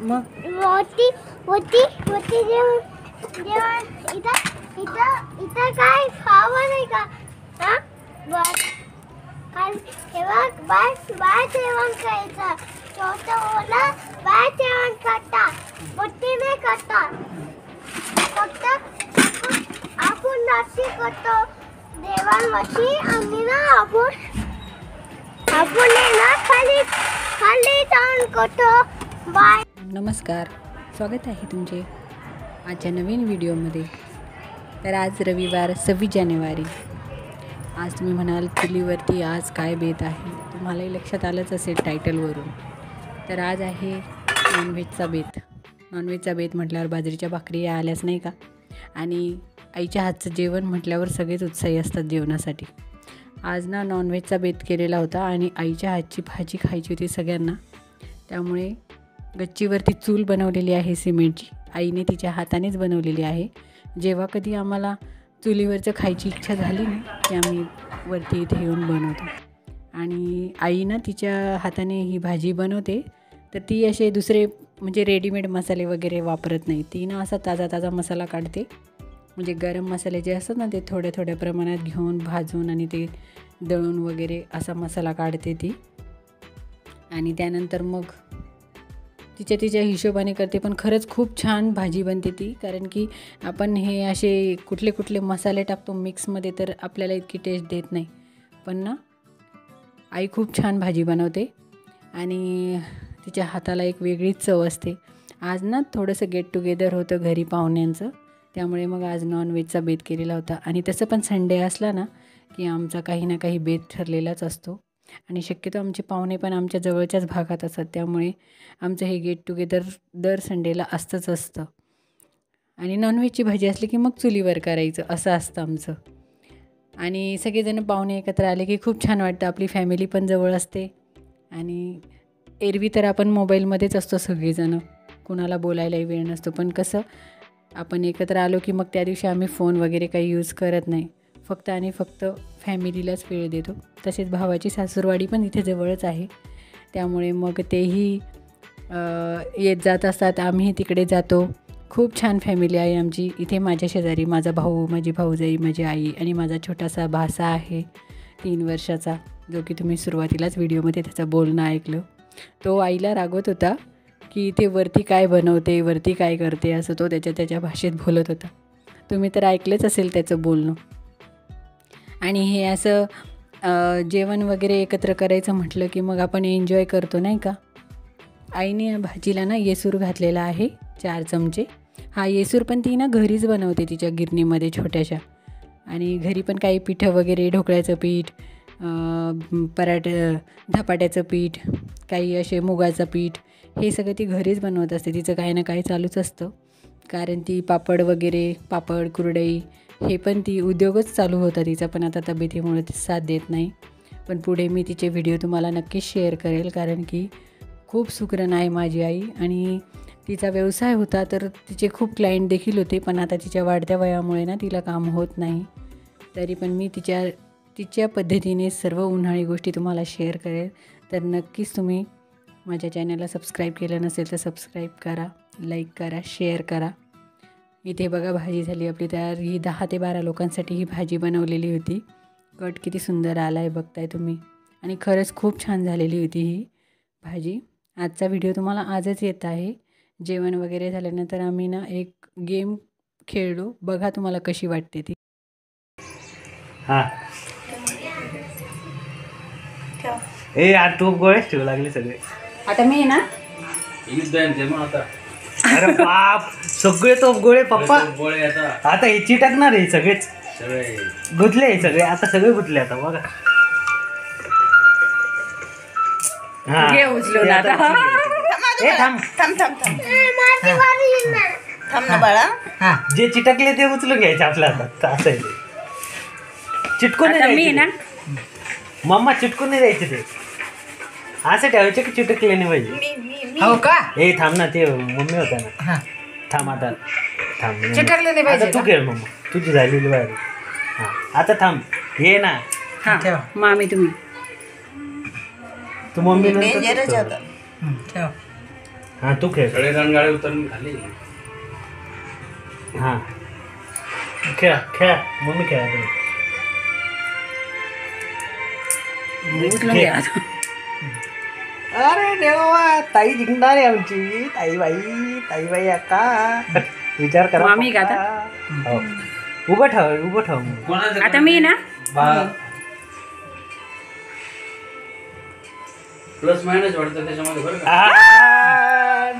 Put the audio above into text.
मग होती होती होती जेवण जेवण इथं काय खावं नाही का? हा बस बाय जेवण खायचं छोटं ओला बाय जेवण करता मोठी नाही करता फक्त आपण नाची करतो देवांवरती आणि ना आपण ना खाली खाली जाऊन करतो बाय. नमस्कार, स्वागत आहे तुमचे आजच्या नवीन व्हिडिओमध्ये. तर आज रविवार 26 जानेवारी. आज तुम्ही म्हणाल चुलीवरती आज काय बेत आहे, तुम्हालाही लक्षात आलंच असेल टायटलवरून. तर आज आहे नॉनव्हेजचा बेत. नॉनव्हेजचा बेत म्हटल्यावर बाजरीच्या भाकरी या आल्याच नाही का, आणि आईच्या हातचं जेवण म्हटल्यावर सगळेच उत्साही असतात जेवणासाठी. आज ना नॉनव्हेजचा बेत केलेला होता आणि आईच्या हातची भाजी खायची होती सगळ्यांना. त्यामुळे गच्चीवरती चूल बनवलेली आहे सिमेंटची, आईने तिच्या हातानेच बनवलेली आहे. जेव्हा कधी आम्हाला चुलीवरचं खायची इच्छा झाली ना की आम्ही वरती इथे येऊन बनवतो. आणि आई ना तिच्या हाताने ही भाजी बनवते, तर ती असे दुसरे म्हणजे रेडीमेड मसाले वगैरे वापरत नाही. ती ना असा ताजा मसाला काढते, म्हणजे गरम मसाले जे असतात ना ते थोड्या प्रमाणात घेऊन भाजून आणि ते दळून वगैरे असा मसाला काढते ती. आणि त्यानंतर मग तिच्या हिशोबाने करते. पण खरंच खूप छान भाजी बनते ती, कारण की आपण हे असे कुठले मसाले टाकतो मिक्समध्ये तर आपल्याला इतकी टेस्ट देत नाही. पण ना आई खूप छान भाजी बनवते आणि तिच्या हाताला एक वेगळीच चव असते. आज ना थोडंसं गेट टुगेदर होतं घरी पाहुण्यांचं, त्यामुळे मग आज नॉनव्हेजचा बेत केलेला होता. आणि तसं पण संडे असला ना की आमचा काही ना काही बेत ठरलेलाच असतो. आणि शक्यतो आमचे पाहुणे पण आमच्या जवळच्याच भागात असतात, त्यामुळे आमचं हे गेट टुगेदर दर संडेला असतं. आणि नॉनव्हेजची भाजी असली की मग चुलीवर करायचं असं असतं आमचं. आणि सगळेजण पाहुणे एकत्र आले की खूप छान वाटतं. आपली फॅमिली पण जवळ असते. आणि एरवी तर आपण मोबाईलमध्येच असतो सगळेजणं, कुणाला बोलायलाही वेळ नसतो. पण कसं आपण एकत्र आलो की मग त्या दिवशी आम्ही फोन वगैरे काही यूज करत नाही, फक्त फॅमिलीलाच वेळ देतो. तसेच भावाची सासूरवाडी पण इथे जवळच आहे, त्यामुळे मग तेही येत जात असतात, आम्ही तिकडे जातो. खूप छान फॅमिली आहे आमची. इथे माझ्या शेजारी माझा भाऊ, माझी भाऊजाई, माझी आई आणि माझा छोटासा भासा आहे 3 वर्षाचा, जो की तुम्ही सुरुवातीलाच व्हिडिओमध्ये त्याचं बोलणं ऐकलं. तो आईला रागवत होता की इथे वरती काय बनवते, वरती काय करते, असं तो त्याच्या भाषेत बोलत होता. तुम्ही तर ऐकलंच असेल त्याचं बोलणं. आणि हे असं जेवण वगैरे एकत्र करायचं म्हटलं की मग आपण एन्जॉय करतो नाही का. आईने भाजीला ना येसूर घातलेला आहे 4 चमचे. हा येसूर पण ती ना घरीच बनवते तिच्या गिरणीमध्ये छोट्याशा. आणि घरी पण काही पिठं वगैरे, ढोकळ्याचं पीठ, धपाट्याचं पीठ, काही असे मुगाचं पीठ, हे सगळं ती घरीच बनवत असते. तिचं काही ना काही चालूच असतं, कारण ती पापड कुरडई हे पण ती उद्योगच चालू होता तिचा. पण आता तब्येतीमुळे ती साथ देत नाही. पण पुढे मी तिचे व्हिडिओ तुम्हाला नक्कीच शेअर करेल, कारण की खूप सुगरण आहे माझी आई. आणि तिचा व्यवसाय होता तर तिचे खूप क्लायंट देखील होते, पण आता तिच्या वाढत्या वयामुळे ना तिला काम होत नाही. तरी पण मी तिच्या पद्धतीने सर्व उन्हाळी गोष्टी तुम्हाला शेअर करेल. तर नक्कीच तुम्ही माझ्या चॅनलला सबस्क्राईब केलं नसेल तर सबस्क्राईब करा, लाईक करा, शेअर करा. इथे बघा भाजी झाली आपली तयार. ही 10 ते 12 लोकांसाठी ही भाजी बनवलेली होती. कट किती सुंदर आला आहे बघताय तुम्ही. आणि खरंच खूप छान झालेली होती ही भाजी. आजचा व्हिडिओ तुम्हाला आजच येत आहे. जेवण वगैरे झाल्यानंतर आम्ही ना एक गेम खेळलो, बघा तुम्हाला कशी वाटते ती. हां ए यार तू गोळेच ठेवू लागले सगळे. आता मी ना अरे बाप, सगळे तो गोळे पप्पा आता हे चिटकणार आहे सगळेच, गुतले हे सगळे, आता सगळे गुतले आता बघा. घे उचलून आता. थांब ना बाळा. हा, जे चिटकले ते उचलून घ्यायचे आपल्या हातात. असं आहे ते, चिटकून नाही द्यायचे. मम्मा चिटकून नाही द्यायचे ते, असं ठेवायचे की चिटकले नाही पाहिजे. हो का? ए थांब ना, ते मम्मी होता ना. थांब आता, थांब. चिटकले नाही पाहिजे. तू खेळ मम्मा, तुझी झालेली बाहेर. हां आता थांब, ये ना. हां मामी तुम्ही तू मम्मी ठेव. हा तू खेळ. सगळे रणगाडे उतरून खाली. हा खेळा खेळा मम्मी खेळा तुम्ही. उचलून घ्या आता. अरे देवा ताई जिंकणार आहे आमची. ताईबाई अक्का विचार करा. मामी का आता? हो. उभं ठेव आता मी ना प्लस मायनस वाढतं त्याच्यामध्ये बरं का. आ,